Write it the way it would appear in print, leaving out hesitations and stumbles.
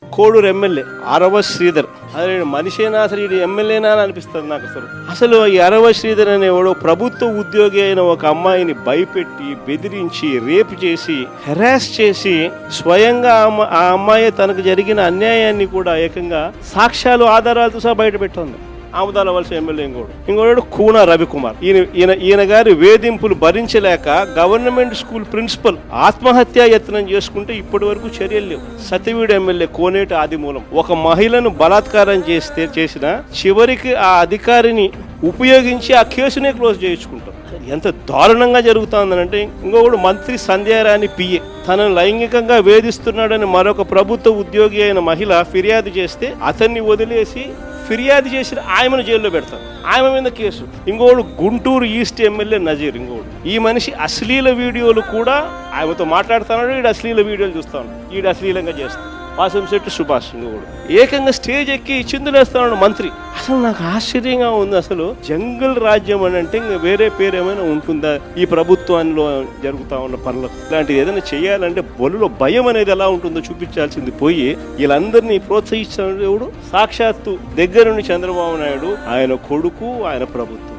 Koduru MLA అరవ శ్రీధర్. అదే మనిషేనా అసలు ఇది ఎమ్మెల్యేనా అని అనిపిస్తుంది నాకు. అసలు ఈ అరవ శ్రీధర్ అనేవాడు ప్రభుత్వ ఉద్యోగి అయిన ఒక అమ్మాయిని భయపెట్టి బెదిరించి రేపు చేసి హెరాస్ చేసి స్వయంగా ఆ అమ్మాయి తనకు జరిగిన అన్యాయాన్ని కూడా ఏకంగా సాక్ష్యాలు ఆధారాలతో సహా బయట పెట్టింది. ఆముదాల వలస ఎమ్మెల్యే ఇంకోడు కూన రవికుమార్. ఈయన గారి వేధింపులు భరించలేక గవర్నమెంట్ స్కూల్ ప్రిన్సిపల్ ఆత్మహత్యా యత్నం చేసుకుంటే ఇప్పటి వరకు చర్యలు లేవు. సతివీడు ఎమ్మెల్యే కోనేటి ఆదిమూలం ఒక మహిళను బలాత్కారం చేసిన చివరికి ఆ అధికారిని ఉపయోగించి ఆ కేసునే క్లోజ్ చేయించుకుంటాం. ఎంత దారుణంగా జరుగుతుందనంటే ఇంకొకడు మంత్రి సంధ్యారాణి పిఏ తనను లైంగికంగా వేధిస్తున్నాడని మరొక ప్రభుత్వ ఉద్యోగి అయిన మహిళ ఫిర్యాదు చేస్తే అతన్ని వదిలేసి ఫిర్యాదు చేసిన ఆయమను జైల్లో పెడతారు. ఆయమ మీద కేసు. ఇంకోడు గుంటూరు ఈస్ట్ ఎమ్మెల్యే నజీర్. ఈ మనిషి అశ్లీల వీడియోలు కూడా ఆయనతో మాట్లాడుతున్నాడు, ఈడు అశ్లీల వీడియోలు చూస్తాడు, ఈడు అశ్లీలంగా చేస్తాడు. వాసంశెట్టి సుభాష్ ఇంకోడు ఏకంగా స్టేజ్ ఎక్కి చిందులేస్తున్నాడు మంత్రి. అసలు నాకు ఆశ్చర్యంగా ఉంది. అసలు జంగల్ రాజ్యం అని అంటే ఇంకా వేరే పేరు ఏమైనా ఉంటుందా ఈ ప్రభుత్వంలో జరుగుతూ ఉన్న పనులకు? ఇలాంటిది ఏదైనా చేయాలంటే బొల్లులో భయం అనేది ఎలా ఉంటుందో చూపించాల్సింది పోయి వీళ్ళందరినీ ప్రోత్సహించిన సాక్షాత్తు దగ్గరుండి చంద్రబాబు నాయుడు, ఆయన కొడుకు, ఆయన ప్రభుత్వం.